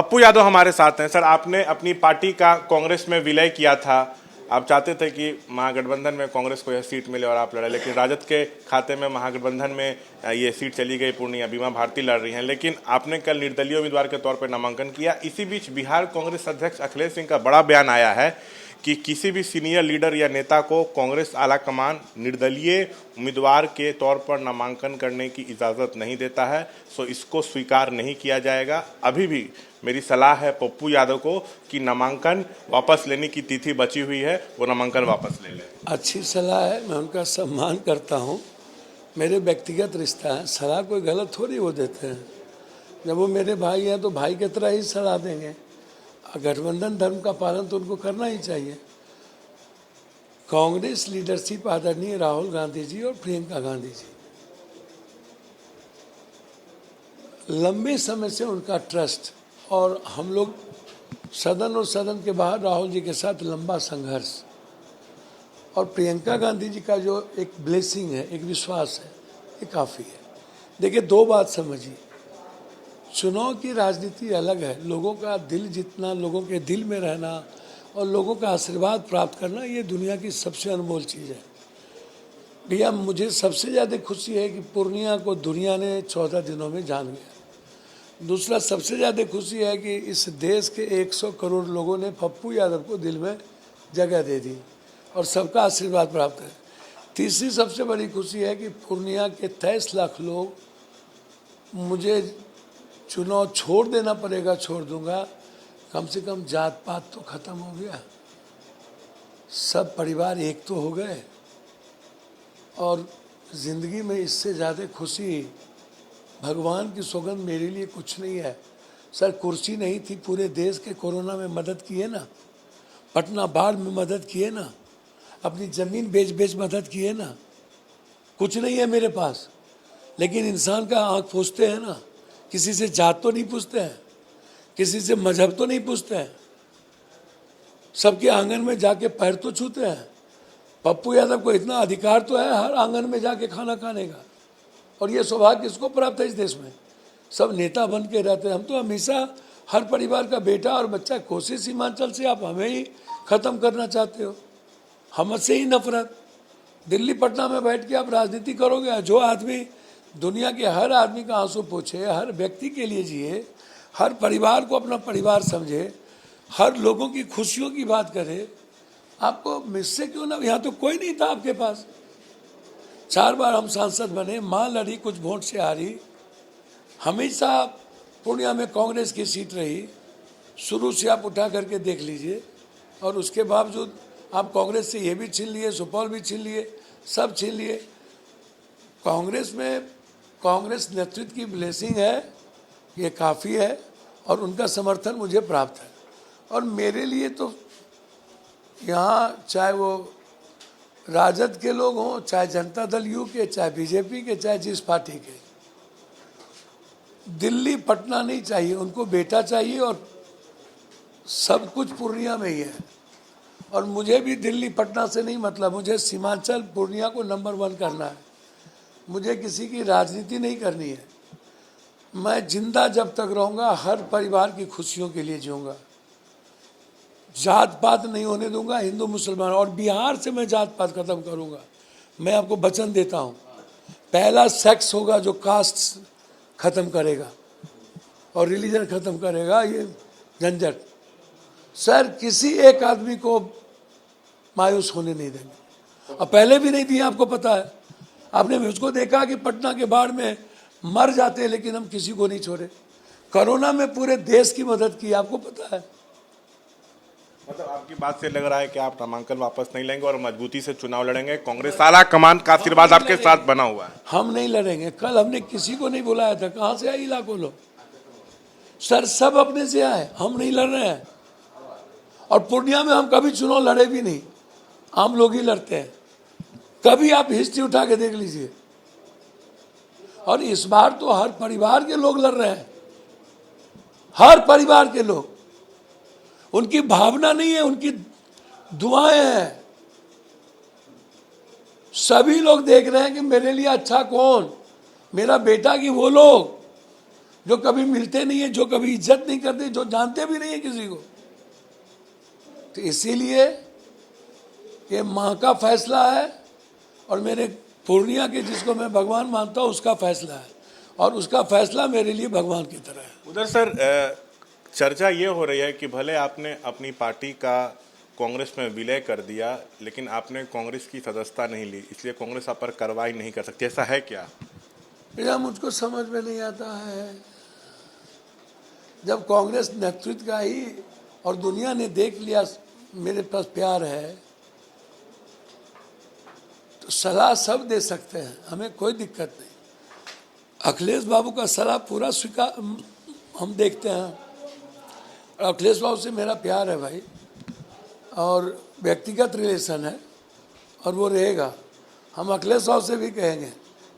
पप्पू यादव हमारे साथ हैं। सर, आपने अपनी पार्टी का कांग्रेस में विलय किया था। आप चाहते थे कि महागठबंधन में कांग्रेस को यह सीट मिले और आप लड़े, लेकिन राजद के खाते में महागठबंधन में ये सीट चली गई। पूर्णिया बीमा भारती लड़ रही हैं, लेकिन आपने कल निर्दलीय उम्मीदवार के तौर पर नामांकन किया। इसी बीच बिहार कांग्रेस अध्यक्ष अखिलेश सिंह का बड़ा बयान आया है कि किसी भी सीनियर लीडर या नेता को कांग्रेस आलाकमान निर्दलीय उम्मीदवार के तौर पर नामांकन करने की इजाज़त नहीं देता है, सो इसको स्वीकार नहीं किया जाएगा। अभी भी मेरी सलाह है पप्पू यादव को कि नामांकन वापस लेने की तिथि बची हुई है, वो नामांकन वापस ले लें। अच्छी सलाह है, मैं उनका सम्मान करता हूँ। मेरे व्यक्तिगत रिश्ता है, सलाह कोई गलत थोड़ी वो देते हैं। जब वो मेरे भाई हैं तो भाई की तरह ही सलाह देंगे। गठबंधन धर्म का पालन तो उनको करना ही चाहिए। कांग्रेस लीडरशिप आदरणीय राहुल गांधी जी और प्रियंका गांधी जी, लंबे समय से उनका ट्रस्ट, और हम लोग सदन और सदन के बाहर राहुल जी के साथ लंबा संघर्ष, और प्रियंका गांधी जी का जो एक ब्लेसिंग है, एक विश्वास है, ये काफ़ी है। देखिए, दो बात समझिए, चुनाव की राजनीति अलग है। लोगों का दिल जीतना, लोगों के दिल में रहना और लोगों का आशीर्वाद प्राप्त करना, ये दुनिया की सबसे अनमोल चीज़ है। भैया, मुझे सबसे ज़्यादा खुशी है कि पूर्णिया को दुनिया ने 14 दिनों में जान गया। दूसरा सबसे ज़्यादा खुशी है कि इस देश के 100 करोड़ लोगों ने पप्पू यादव को दिल में जगह दे दी और सबका आशीर्वाद प्राप्त है। तीसरी सबसे बड़ी खुशी है कि पूर्णिया के 23 लाख लोग, मुझे चुनाव छोड़ देना पड़ेगा, छोड़ दूंगा, कम से कम जात पात तो खत्म हो गया, सब परिवार एक तो हो गए। और ज़िंदगी में इससे ज़्यादा खुशी, भगवान की सौगंध, मेरे लिए कुछ नहीं है। सर, कुर्सी नहीं थी, पूरे देश के कोरोना में मदद किए ना, पटना बाढ़ में मदद किए ना, अपनी ज़मीन बेच बेच मदद किए ना। कुछ नहीं है मेरे पास, लेकिन इंसान का आँख पूछते हैं ना, किसी से जात तो नहीं पूछते हैं, किसी से मजहब तो नहीं पूछते हैं, सबके आंगन में जाके पैर तो छूते हैं। पप्पू यादव को इतना अधिकार तो है हर आंगन में जाके खाना खाने का, और ये सौभाग्य किसको प्राप्त है इस देश में? सब नेता बन के रहते हैं। हम तो हमेशा हर परिवार का बेटा और बच्चा। कोसी सीमांचल से आप हमें ही ख़त्म करना चाहते हो, हमसे ही नफरत। दिल्ली पटना में बैठ के आप राजनीति करोगे? जो आदमी दुनिया के हर आदमी का आंसू पोछे, हर व्यक्ति के लिए जिए, हर परिवार को अपना परिवार समझे, हर लोगों की खुशियों की बात करे, आपको मुझसे क्यों ना? यहाँ तो कोई नहीं था आपके पास। 4 बार हम सांसद बने, माँ लड़ी, कुछ वोट से हारी। हमेशा पूर्णिया में कांग्रेस की सीट रही, शुरू से आप उठा करके देख लीजिए। और उसके बावजूद आप कांग्रेस से ये भी छीन लिए, सुपौल भी छीन लिए, सब छीन लिए। कांग्रेस में कांग्रेस नेतृत्व की ब्लेसिंग है, ये काफ़ी है, और उनका समर्थन मुझे प्राप्त है। और मेरे लिए तो यहाँ चाहे वो राजद के लोग हों, चाहे जनता दल यू के, चाहे बीजेपी के, चाहे जिस पार्टी के, दिल्ली पटना नहीं चाहिए उनको, बेटा चाहिए, और सब कुछ पूर्णिया में ही है। और मुझे भी दिल्ली पटना से नहीं मतलब, मुझे सीमांचल पूर्णिया को नंबर 1 करना है। मुझे किसी की राजनीति नहीं करनी है। मैं जिंदा जब तक रहूँगा हर परिवार की खुशियों के लिए जीऊँगा, जात पात नहीं होने दूंगा, हिंदू मुसलमान। और बिहार से मैं जात पात खत्म करूँगा। मैं आपको वचन देता हूँ, पहला सेक्स होगा जो कास्ट खत्म करेगा और रिलीजन खत्म करेगा, ये झंझट। सर, किसी एक आदमी को मायूस होने नहीं देंगे, और पहले भी नहीं दिया, आपको पता है। आपने मुझको देखा कि पटना के बाढ़ में मर जाते हैं, लेकिन हम किसी को नहीं छोड़े। कोरोना में पूरे देश की मदद की, आपको पता है। मतलब आपकी बात से लग रहा है कि आप नामांकन वापस नहीं लेंगे और मजबूती से चुनाव लड़ेंगे। कांग्रेस आलाकमान का आशीर्वाद आपके साथ बना हुआ है। हम नहीं लड़ेंगे। कल हमने किसी को नहीं बुलाया था, कहाँ से आए लाखों लोग? सर, सब अपने से आए, हम नहीं लड़ रहे हैं। और पूर्णिया में हम कभी चुनाव लड़े भी नहीं, आम लोग ही लड़ते हैं। कभी आप हिस्ट्री उठा के देख लीजिए। और इस बार तो हर परिवार के लोग लड़ रहे हैं, हर परिवार के लोग। उनकी भावना नहीं है, उनकी दुआएं हैं। सभी लोग देख रहे हैं कि मेरे लिए अच्छा कौन, मेरा बेटा की वो लोग जो कभी मिलते नहीं है, जो कभी इज्जत नहीं करते, जो जानते भी नहीं है किसी को। तो इसीलिए ये माँ का फैसला है और मेरे पूर्णिया के जिसको मैं भगवान मानता हूँ उसका फैसला है, और उसका फैसला मेरे लिए भगवान की तरह है। उधर सर चर्चा ये हो रही है कि भले आपने अपनी पार्टी का कांग्रेस में विलय कर दिया, लेकिन आपने कांग्रेस की सदस्यता नहीं ली, इसलिए कांग्रेस आप पर कार्रवाई नहीं कर सकती, ऐसा है क्या? भैया मुझको समझ में नहीं आता है, जब कांग्रेस नेतृत्व का ही और दुनिया ने देख लिया मेरे पास प्यार है, तो सलाह सब दे सकते हैं, हमें कोई दिक्कत नहीं। अखिलेश बाबू का सलाह पूरा स्वीकार हम देखते हैं। अखिलेश बाबू से मेरा प्यार है भाई, और व्यक्तिगत रिलेशन है, और वो रहेगा। हम अखिलेश बाबू से भी कहेंगे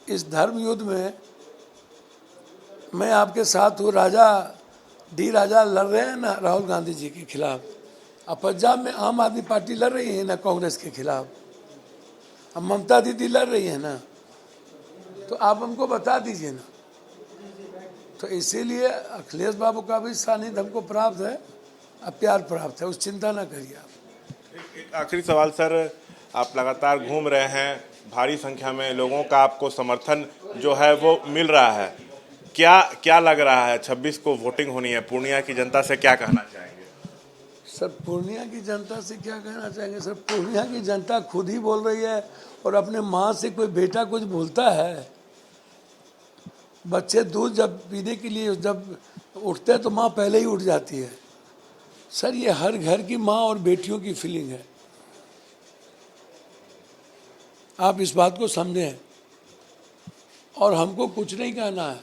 इस धर्म युद्ध में मैं आपके साथ हूँ। राजा लड़ रहे हैं ना राहुल गांधी जी के खिलाफ, अब पंजाब में आम आदमी पार्टी लड़ रही है ना कांग्रेस के खिलाफ, अब ममता दीदी लड़ रही है ना, तो आप हमको बता दीजिए ना। तो इसीलिए अखिलेश बाबू का भी सानिध्य हमको प्राप्त है, अब प्यार प्राप्त है, उस चिंता ना करिए आप। एक आखिरी सवाल सर, आप लगातार घूम रहे हैं, भारी संख्या में लोगों का आपको समर्थन जो है वो मिल रहा है, क्या लग रहा है 26 को वोटिंग होनी है, पूर्णिया की जनता से क्या कहना चाहेंगे? सर पूर्णिया की जनता से क्या कहना चाहेंगे सर, पूर्णिया की जनता खुद ही बोल रही है, और अपने माँ से कोई बेटा कुछ बोलता है? बच्चे दूध जब पीने के लिए जब उठते हैं तो माँ पहले ही उठ जाती है। सर ये हर घर की माँ और बेटियों की फीलिंग है, आप इस बात को समझें। और हमको कुछ नहीं कहना है,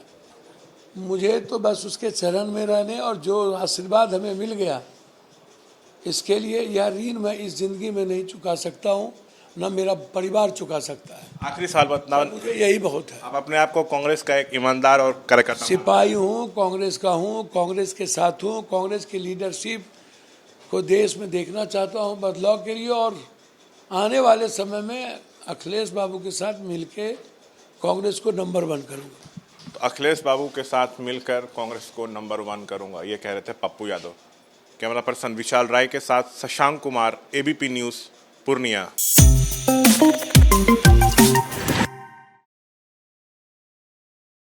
मुझे तो बस उसके चरण में रहने, और जो आशीर्वाद हमें मिल गया इसके लिए यह ऋण मैं इस जिंदगी में नहीं चुका सकता हूँ, न मेरा परिवार चुका सकता है। आखिरी सवाल बताओ, मुझे यही बहुत है। आप अपने आप को कांग्रेस का एक ईमानदार और कार्यकर्ता सिपाही हूँ, कांग्रेस का हूँ, कांग्रेस के साथ हूँ, कांग्रेस की लीडरशिप को देश में देखना चाहता हूँ बदलाव के लिए, और आने वाले समय में अखिलेश बाबू के साथ मिलके कांग्रेस को नंबर 1 करूँगा। तो अखिलेश बाबू के साथ मिलकर कांग्रेस को नंबर 1 करूंगा, ये कह रहे थे पप्पू यादव। कैमरा पर्सन विशाल राय के साथ शशांक कुमार, एबीपी न्यूज़, पूर्णिया।